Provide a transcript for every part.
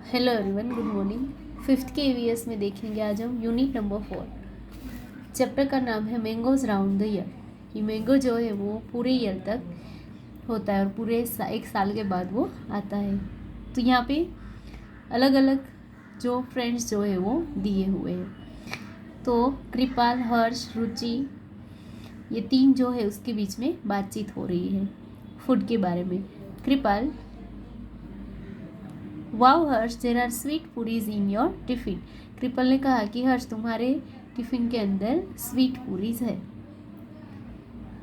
Hello everyone, good morning. Fifth के EVS में देखेंगे आज हम यूनिट नंबर 4। चैप्टर का नाम है मैंगोज राउंड द ईयर। ये मैंगो जो है वो पूरे ईयर तक होता है और पूरे एक साल के बाद वो आता है। तो यहाँ पे अलग अलग जो फ्रेंड्स जो है वो दिए हुए हैं। तो कृपाल, हर्ष, रुचि, ये तीन जो है उसके बीच में बातचीत हो रही है फूड के बारे में। Kripal: wow Harsh, there are sweet puris in your tiffin. Kripal ने कहा कि हर्ष, तुम्हारे टिफिन के अंदर स्वीट पूरीज है।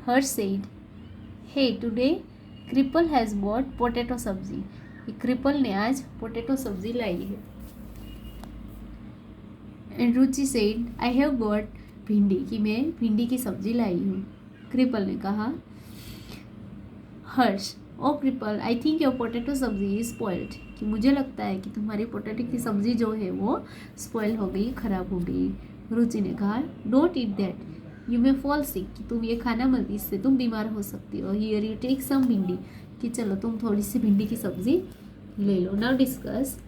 Harsh said, hey today Kripal has bought potato sabzi. Kripal ने आज पोटैटो सब्जी लाई है। And Ruchi said, I have got bhindi, कि मैं भिंडी की सब्जी लाई हूँ। कृपल ने कहा। Harsh: oh Kripal, I think your potato sabzi is spoiled, कि मुझे लगता है कि तुम्हारी पोटैटो की सब्जी जो है वो स्पॉइल हो गई, खराब हो गई। रुचि ने कहा, don't eat that, you may fall sick, कि तुम ये खाना मत, इससे तुम बीमार हो सकती हो। हियर यू टेक सम भिंडी, कि चलो तुम थोड़ी सी भिंडी की सब्जी ले लो। Now discuss,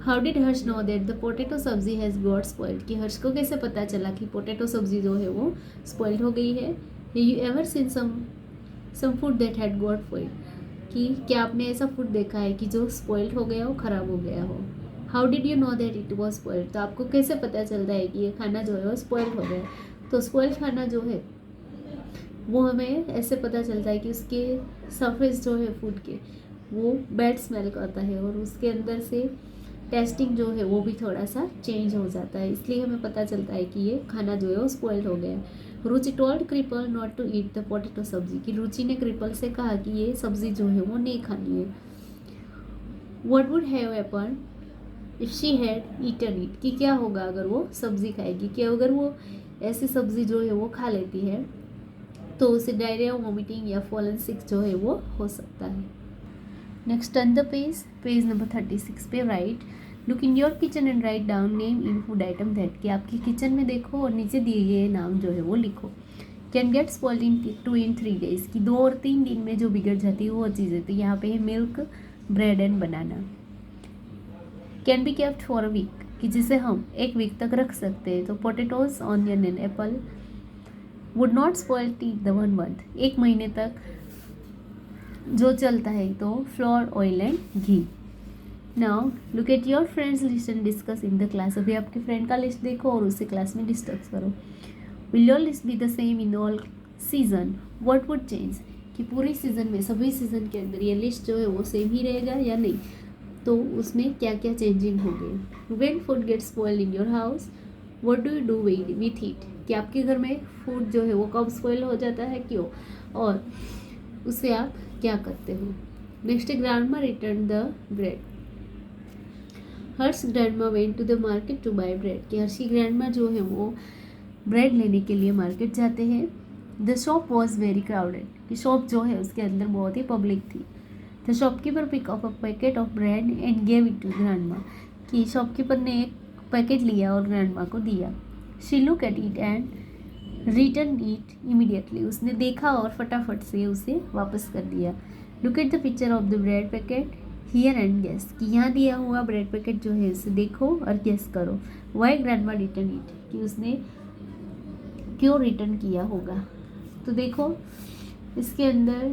how did Harsh know that the potato sabzi has got spoiled, कि हर्ष को कैसे पता चला कि पोटैटो सब्जी जो है वो स्पॉइल्ड हो गई है। You ever seen some food that had got spoiled, कि क्या आपने ऐसा फूड देखा है कि जो स्पॉइल्ड हो गया हो, ख़राब हो गया हो। How did you know that it was spoiled, तो आपको कैसे पता चलता है कि ये खाना जो है वो स्पॉइल्ड हो गया। तो स्पॉइल्ड खाना जो है वो हमें ऐसे पता चलता है कि उसके सरफेस जो है फूड के वो बैड स्मेल करता है और उसके अंदर से टेस्टिंग जो है वो भी थोड़ा सा चेंज हो जाता है, इसलिए हमें पता चलता है कि ये खाना जो है वो स्पॉइल्ड हो गया है। Ruchi told Kripal not to eat the potato sabzi, कि रुचि ने कृपल से कहा कि ये सब्जी जो है वो नहीं खानी है। What would have happen if she had eaten it, कि क्या होगा अगर वो सब्जी खाएगी, कि अगर वो ऐसी सब्जी जो है वो खा लेती है तो उसे डायरिया, वॉमिटिंग या फॉलन सिक जो है वो हो सकता है। Next turn the page number 36 पे right, look in your kitchen and write down name in food item that, कि आपकी किचन में देखो और नीचे दिए गए नाम जो है वो लिखो। Can get spoiled in 2 and 3 days, कि 2 और 3 दिन में जो बिगड़ जाती है वो चीज़ें। तो यहाँ पे है milk, bread and banana. Can be kept for a week, कि जिसे हम 1 वीक तक रख सकते हैं। तो potatoes, onion and apple would not spoil till the 1 month, 1 महीने तक जो चलता है। तो flour, oil and ghee. Now look at your friends list and discuss in the class, अभी आपके फ्रेंड का लिस्ट देखो और उसे क्लास में डिस्कस करो। Will your list be the same in all season, what would change, कि पूरी सीजन में, सभी सीजन के अंदर ये लिस्ट जो है वो सेम ही रहेगा या नहीं, तो उसमें क्या क्या चेंजिंग होंगे। When food gets spoiled in your house, what do you do with it, कि आपके घर में फूड जो है वो कब स्पॉइल हो जाता है, क्यों, और उससे आप क्या करते हो। Next, grandma return the bread. Harsh grandma went to the market to buy bread, कि हर्ष की ग्रैंडमा जो है वो ब्रेड लेने के लिए मार्केट जाते हैं। The shop was very crowded, कि शॉप जो है उसके अंदर बहुत ही पब्लिक थी। The shopkeeper pick up a packet of bread and gave it to grandma, कि शॉपकीपर ने एक पैकेट लिया और ग्रैंडमा को दिया। She look at it and return it immediately, उसने देखा और फटाफट से उसे वापस कर दिया। Look at the picture of the bread packet here and guess, कि यहाँ दिया हुआ ब्रेड पैकेट जो है उसे देखो और गेस करो। वाई ग्रैंडमा रिटर्न इट, कि उसने क्यों रिटर्न किया होगा। तो देखो इसके अंदर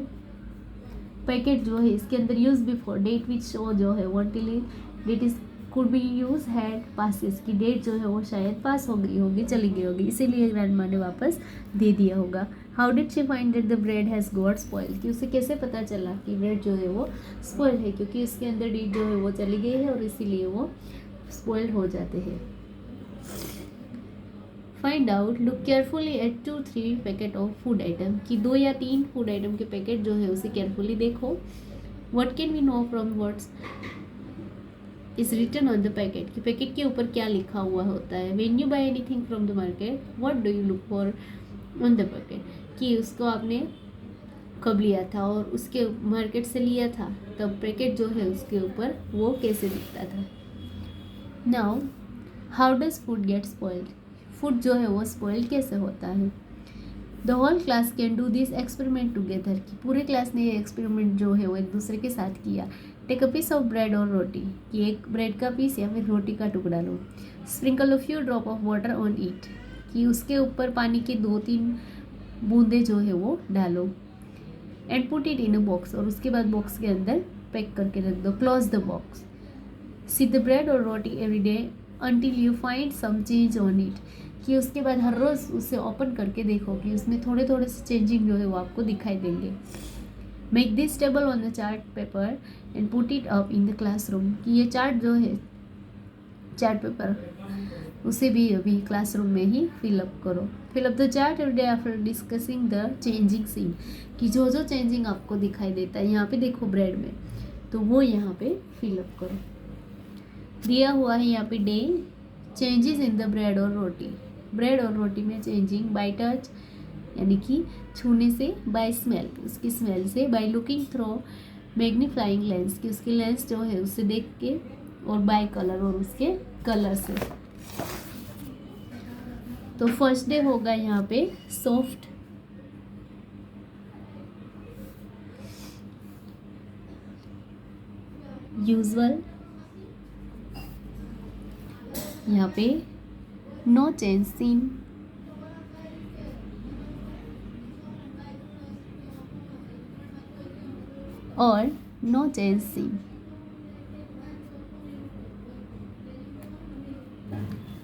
पैकेट जो है इसके अंदर use before date which show जो है वो date is could be use had passes, की डेट जो है वो शायद पास हो गई होगी, चली गई होगी, इसीलिए ग्रैंडमा ने वापस दे दिया होगा। How did she find that the bread has got spoil, कि उसे कैसे पता चला कि ब्रेड जो है वो स्पॉइल है, क्योंकि उसके अंदर डेट जो है वो चली गई है और इसीलिए वो स्पॉइल्ड हो जाते हैं। Find out, look carefully at 2-3 packet of food item, कि 2 या 3 फूड आइटम के पैकेट जो है उसे केयरफुली देखो। What can we know from words is written on the packet, कि पैकेट के ऊपर क्या लिखा हुआ होता है। When you buy anything from the market, what do you look for on the packet, कि उसको आपने कब लिया था और उसके मार्केट से लिया था तब पैकेट जो है उसके ऊपर वो कैसे दिखता था। Now how does food get spoiled, food जो है वो स्पॉइल कैसे होता है। The whole class can do this experiment together, कि पूरे क्लास ने ये एक्सपेरिमेंट जो है वो एक दूसरे के साथ किया। Take a piece of bread और रोटी, कि एक ब्रेड का पीस या फिर रोटी का टुकड़ा लो. Sprinkle a few drop of water on it, कि उसके ऊपर पानी की 2-3 बूंदे जो है वो डालो. And put it in a box, और उसके बाद बॉक्स के अंदर पैक करके रख दो. Close the box. See the bread और roti every day until you find some change on it, कि उसके बाद हर रोज़ उसे ओपन करके देखो कि उसमें थोड़े थोड़े से चेंजिंग जो है वो आपको दिखाई देंगे. Make this table on the chart paper and put it up in the classroom, कि ये चार्ट जो है चार्ट पेपर उसे भी अभी क्लासरूम में ही फिलअप करो. Fill up the chart every day after discussing the changing seen, कि जो जो चेंजिंग आपको दिखाई देता है यहाँ पे देखो ब्रेड में, तो वो यहाँ पे फिलअप करो. दिया हुआ है यहाँ पे day, changes in the bread और रोटी. ब्रेड और रोटी में चेंजिंग बाय टच, यानी कि छूने से, बाय स्मेल उसकी स्मेल से, by looking through magnifying lens कि उसकी लेंस जो है उससे देख के, और बाय कलर और उसके कलर से. तो फर्स्ट डे होगा यहाँ पे सॉफ्ट, यूजुअल, यहाँ पे नो चेंज सीन, और no change seen.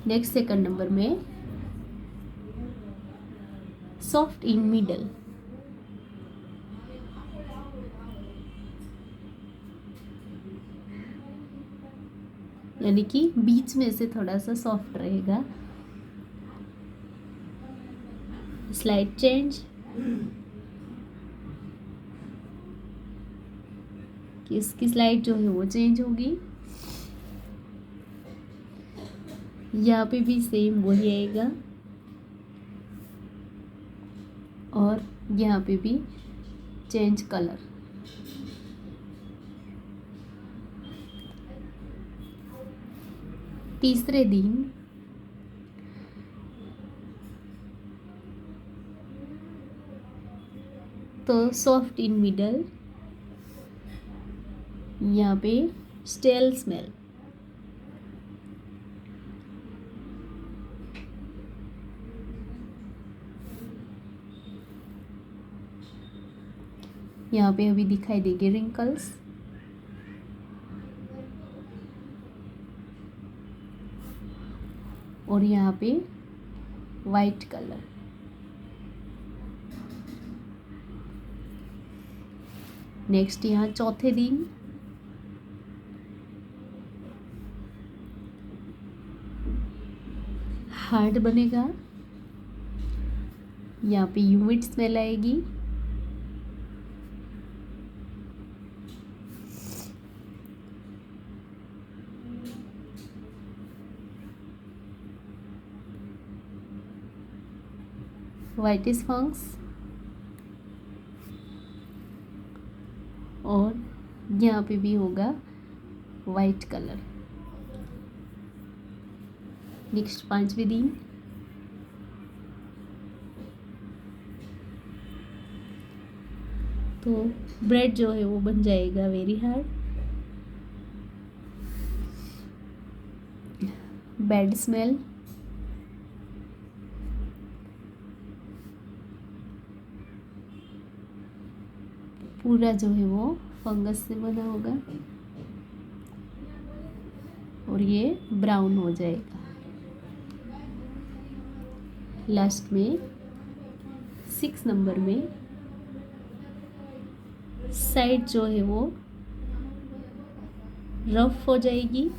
Next second number में सॉफ्ट इन मिडल, यानी कि बीच में से थोड़ा सा सॉफ्ट रहेगा. स्लाइड चेंज, कि इसकी स्लाइड जो है वो चेंज होगी. यहाँ पे भी सेम वही आएगा, और यहाँ पे भी चेंज कलर. तीसरे दिन तो सॉफ्ट इन मिडल, यहाँ पे स्टेल स्मेल. यहाँ पे अभी दिखाई देंगे रिंकल्स, और यहाँ पे वाइट कलर. नेक्स्ट यहाँ चौथे दिन हार्ड बनेगा, यहाँ पे ह्यूमिड स्मेल आएगी. वाइटिश फंक्स, और यहाँ पे भी होगा वाइट कलर. नेक्स्ट पांचवें दिन तो ब्रेड जो है वो बन जाएगा वेरी हार्ड. बैड स्मेल, पूरा जो है वो फंगस से बना होगा, और ये ब्राउन हो जाएगा. लास्ट में 6 नंबर में साइड जो है वो रफ हो जाएगी.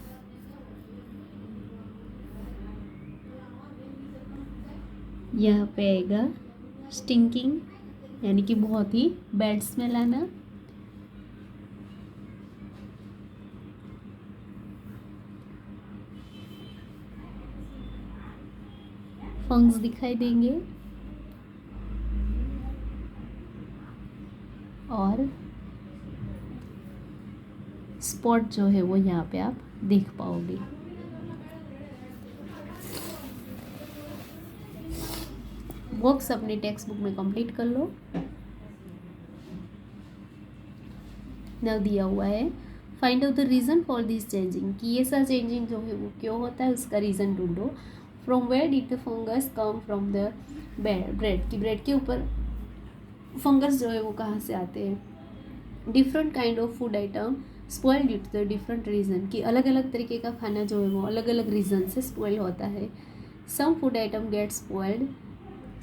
यहाँ पे आएगा स्टिंकिंग, यानी कि बहुत ही बैड स्मेल आना. फंक्स दिखाई देंगे, और स्पॉट जो है वो यहाँ पे आप देख पाओगे. बॉक्स अपने टेक्स्ट बुक में कंप्लीट कर लो. न दिया हुआ है find out the reason for this changing, कि ये सा चेंजिंग जो है वो क्यों होता है, उसका रीज़न ढूंढो। From where did the fungus come from the bread, कि ब्रेड के ऊपर फंगस जो है वो कहाँ से आते हैं। Different kind of food item spoil due to the different reason, कि अलग अलग तरीके का खाना जो है वो अलग अलग रीज़न से स्पॉइल होता है। Some food item get spoiled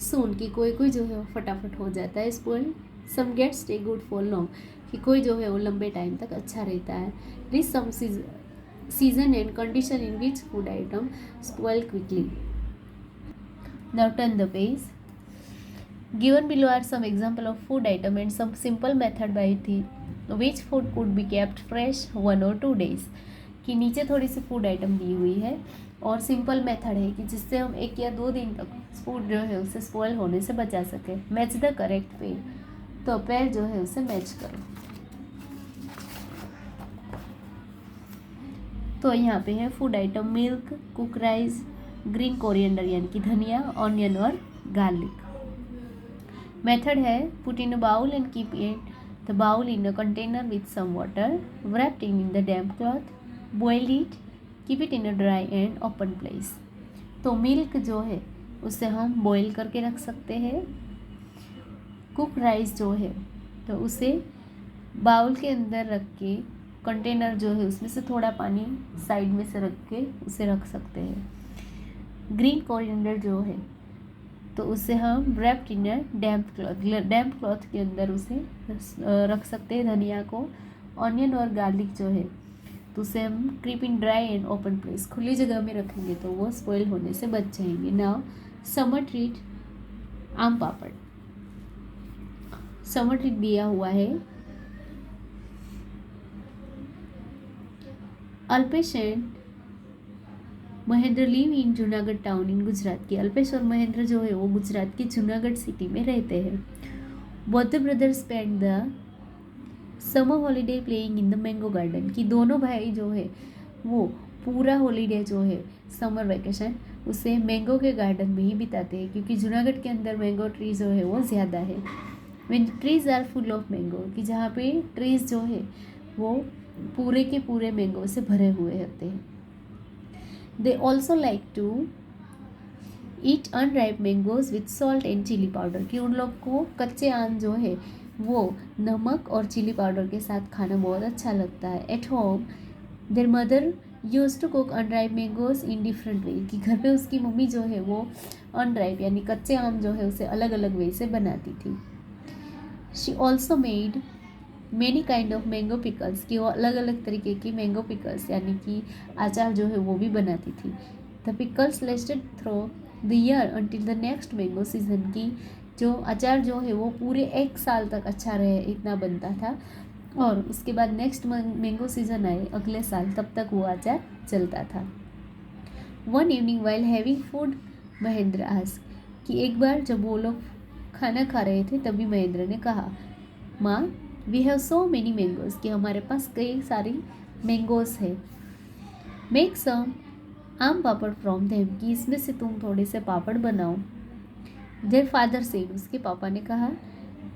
soon, कि कोई कोई जो है वो फटाफट हो जाता है spoil. Some get stay good for long, कि कोई जो है वो लंबे टाइम तक अच्छा रहता है। This some season and condition in which food item spoil quickly. Now turn the page. Given below are some example of food item and some simple method by which food could be kept fresh 1 or 2 days, कि नीचे थोड़ी sea food item दी हुई है और simple method है कि जिससे हम 1 या 2 दिन तक फूड जो है उसे स्पॉइल होने से बचा सके। मैच द करेक्ट पेयर, तो पेयर जो है उसे मैच करो। तो यहाँ पे है food item milk, cook rice, green coriander यानी कि धनिया, ऑनियन और गार्लिक। मेथड है put in a bowl and keep it the bowl in a container with some water, wrapped in the damp cloth, boil it, keep it in a dry and open place। तो milk जो है उसे हम boil करके रख सकते हैं। Cook rice जो है तो उसे बाउल के अंदर रख के कंटेनर जो है उसमें से थोड़ा पानी साइड में से रख के उसे रख सकते हैं। ग्रीन कोरिएंडर जो है तो उसे हम wrapped in a damp cloth के अंदर उसे रख सकते हैं धनिया को। ऑनियन और गार्लिक जो है तो उसे हम keep in dry and open place, खुली जगह में रखेंगे तो वो स्पॉइल होने से बच जाएंगे। नाउ समर ट्रीट आम पापड़। समर ट्रीट दिया हुआ है Alpesh and Mahendra live in Junagadh town in Gujarat की। अल्पेश और महेंद्र जो है वो गुजरात की जूनागढ़ सिटी में रहते हैं। Both the brothers spend the summer holiday playing in the mango garden, कि दोनों भाई जो है वो पूरा हॉलीडे जो है समर वेकेशन उसे मैंगो के गार्डन में ही बिताते हैं, क्योंकि जूनागढ़ के अंदर मैंगो ट्री जो है वो ज़्यादा है। When trees are full of mango, कि जहाँ पे ट्रीज जो है वो पूरे के पूरे मैंगो से भरे हुए होते हैं। They also like to eat unripe mangoes with salt and chili powder, कि उन लोग को कच्चे आम जो है वो नमक और चिली पाउडर के साथ खाना बहुत अच्छा लगता है। At home their mother used to cook unripe mangoes in different way, कि घर पे उसकी मम्मी जो है वो unripe यानी कच्चे आम जो है उसे अलग अलग वे से बनाती थी। She also made many kind of mango pickles, की वो अलग अलग तरीके की मैंगो पिकल्स यानी कि अचार जो है वो भी बनाती थी। The pickles lasted through the year until the next mango season, की जो अचार जो है वो पूरे 1 साल तक अच्छा रहे इतना बनता था, और उसके बाद नेक्स्ट मैंगो सीजन आए अगले साल तब तक वो अचार चलता था। One evening while having food Mahendra asked, कि एक बार जब वो लोग खाना खा रहे थे तभी महेंद्र ने कहा, माँ we have so many mangoes, कि हमारे पास कई सारी मैंगोज है। मेक सम आम पापड़ फ्रॉम देम, कि इसमें से तुम थोड़े से पापड़ बनाओ। देयर फादर सेड, उसके पापा ने कहा,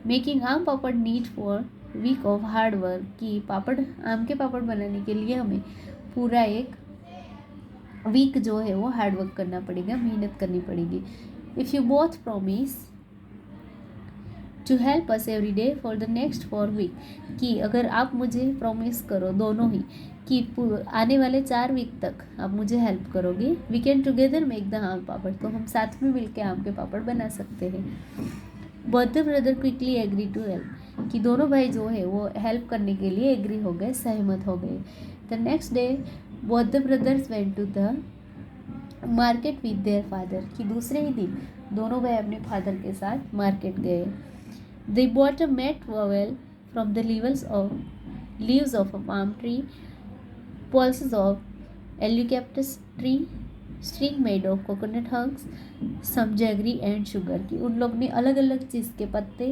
making aam papad need for week of hard work, कि पापड़ आम के पापड़ बनाने के लिए हमें पूरा 1 वीक जो है वो हार्ड वर्क करना पड़ेगा, मेहनत करनी पड़ेगी। If you both promise to help us every day for the next 4 week, कि अगर आप मुझे प्रॉमिस करो दोनों ही कि आने वाले 4 वीक तक आप मुझे हेल्प करोगे, we can together make the aam papad, तो हम साथ में मिलकर आम के पापड़ बना सकते हैं। Both the brother quickly agree to help, कि दोनों भाई जो है वो हेल्प करने के लिए एग्री हो गए, सहमत हो गए। The next day both the brothers went to the market with their father, कि दूसरे ही दिन दोनों भाई अपने फादर के साथ मार्केट गए। They bought a mat towel from the leaves of a palm tree, pulses of eucalyptus tree, string made of coconut husks, some jaggery and sugar, कि उन लोग ने अलग अलग चीज़ के पत्ते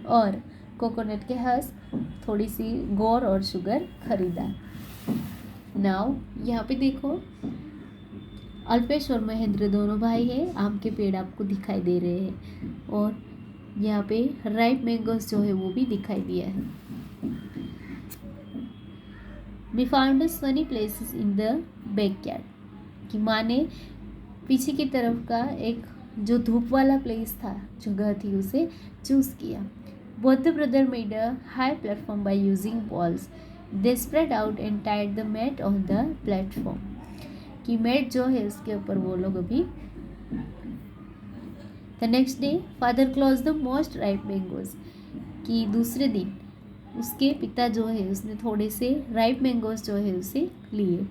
और कोकोनट के हस्क, थोड़ी सी गौर और शुगर खरीदा। नाउ यहाँ पे देखो अल्पेश और महेंद्र दोनों भाई हैं, आम के पेड़ आपको दिखाई दे रहे हैं, और यहाँ पे राइप मैंगोस जो है वो भी दिखाई दिया है। We found a sunny places in the backyard. कि माँ ने पीछे की तरफ का एक जो धूप वाला प्लेस था, जगह थी, उसे चूज़ किया. Both the brother made a high platform by using balls. They spread out and tied the mat on the platform. कि मैट जो है उसके ऊपर वो लोग अभी. The next day, father closed the most ripe mangoes. कि दूसरे दिन उसके पिता जो है उसने थोड़े से राइप मैंगोज जो है उसे लिए.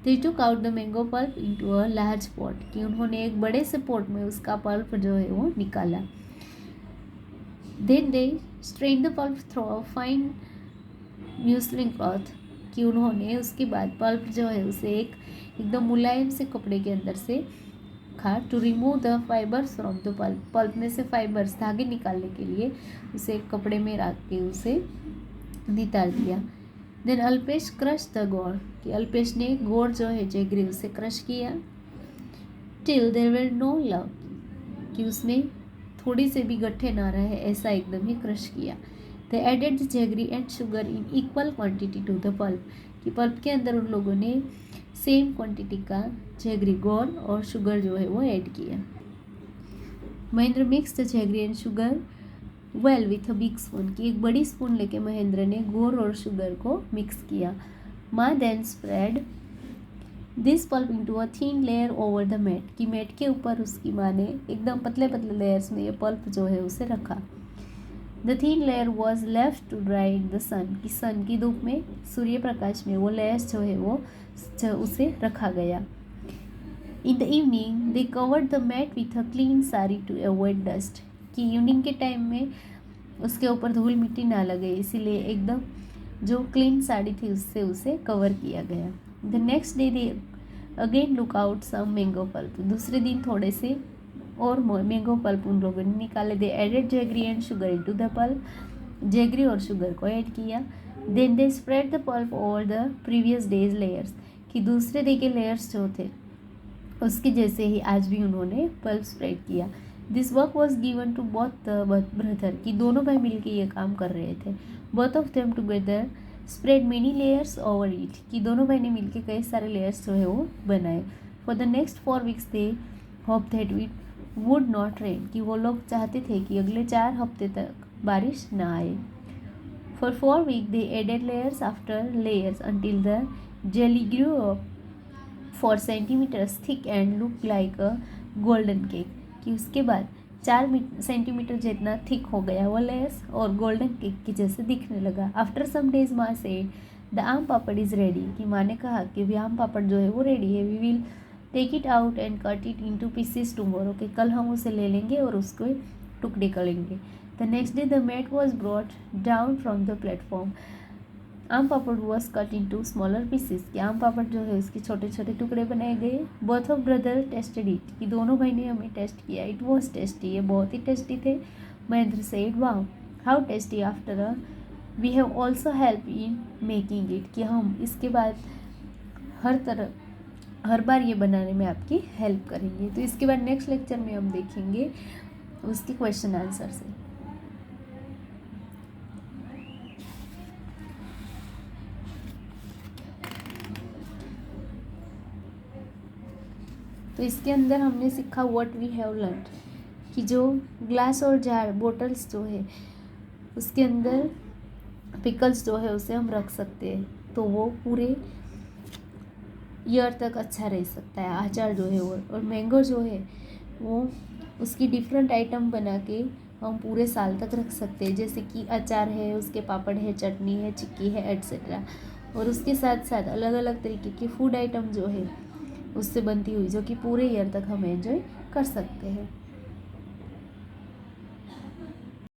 They took out the mango pulp into a large pot. कि उन्होंने एक बड़े से पोट में उसका पल्प जो है वो निकाला. Then they strained the pulp through a fine muslin cloth. कि उन्होंने उसके बाद पल्प जो है उसे एकदम मुलायम से कपड़े के अंदर से खा. To remove the fibres from the pulp. Pulp में से फाइबर्स धागे निकालने के लिए उसे एक कपड़े में रख के उसे नितार दिया. देन अल्पेश क्रश द गोर. कि अल्पेश ने गोर जो है जैगरी उसे क्रश किया. Till there were no love. कि उसमें थोड़ी से भी गट्ठे ना रहे ऐसा एकदम ही क्रश किया. They added the jaggery and sugar in equal quantity to the pulp. कि पल्प के अंदर उन लोगों ने सेम क्वांटिटी का जैगरी गोर और शुगर जो है वो ऐड किया. Mahendra mix the jaggery and sugar well with a big spoon. की एक बड़ी स्पून लेके महेंद्र ने गोर और शुगर को मिक्स किया. माँ then spread this pulp into a thin layer over the mat. की मैट के ऊपर उसकी माँ ने एकदम पतले पतले लेयर्स में ये पल्प जो है उसे रखा. The thin layer was left to dry in the sun. की सन की धूप में, सूर्य प्रकाश में वो लेयर्स जो है वो उसे रखा गया. In the evening they covered the mat with a clean sari to avoid dust. कि इवनिंग के टाइम में उसके ऊपर धूल मिट्टी ना लगे इसीलिए एकदम जो क्लीन साड़ी थी उससे उसे कवर किया गया. The next day they again look out some mango pulp. दूसरे दिन थोड़े से और मैंगो पल्प उन लोगों ने निकाले. They added jaggery and sugar into the pulp. Jaggery और शुगर को ऐड किया. Then they spread the pulp over the previous days layers. कि दूसरे डे के लेयर्स जो थे उसके जैसे ही आज भी उन्होंने पल्प स्प्रेड किया. This work was given to both brother. कि दोनों भाई मिलके ये काम कर रहे थे. Both of them together spread many layers over it. कि दोनों भाई ने मिलके कई सारे लेयर्स जो है वो बनाए. For the next 4 weeks they hope that it would not rain. कि वो लोग चाहते थे कि अगले 4 हफ्ते तक बारिश ना आए. For 4 weeks they added layers after layers until the jelly grew up 4 centimeters thick and look like a golden cake. कि उसके बाद 4 सेंटीमीटर जितना थिक हो गया वो लेयर्स और गोल्डन केक की जैसे दिखने लगा. आफ्टर सम डेज माँ said the aam papad is ready. कि माँ ने कहा कि भी आम पापड़ जो है वो रेडी है. We will take it out and cut it into pieces tomorrow. कि कल हम उसे ले लेंगे और उसको टुकड़े करेंगे. The next day the mat was brought down from the platform. Aam papad was cut into smaller pieces. कि आम पापड़ जो है उसके छोटे छोटे टुकड़े बनाए गए. Both of brother tasted it. कि दोनों भाई ने हमें टेस्ट किया. It was tasty. ये बहुत ही टेस्टी थे. Mahendra said wow how tasty. After we have also help in making it. कि हम इसके बाद हर बार ये बनाने में आपकी हेल्प करेंगे. तो इसके बाद नेक्स्ट लेक्चर में हम देखेंगे उसके क्वेश्चन आंसर से. तो इसके अंदर हमने सीखा व्हाट वी हैव लर्नड. कि जो ग्लास और जार बोटल्स जो है उसके अंदर पिकल्स जो है उसे हम रख सकते हैं तो वो पूरे ईयर तक अच्छा रह सकता है. अचार जो है वो और मैंगो जो है वो उसकी डिफरेंट आइटम बना के हम पूरे साल तक रख सकते हैं. जैसे कि अचार है, उसके पापड़ है, चटनी है, चिक्की है, एट्सेट्रा. और उसके साथ साथ अलग अलग तरीके की फूड आइटम जो है उससे बनती हुई जो कि पूरे ईयर तक हम एंजॉय कर सकते हैं.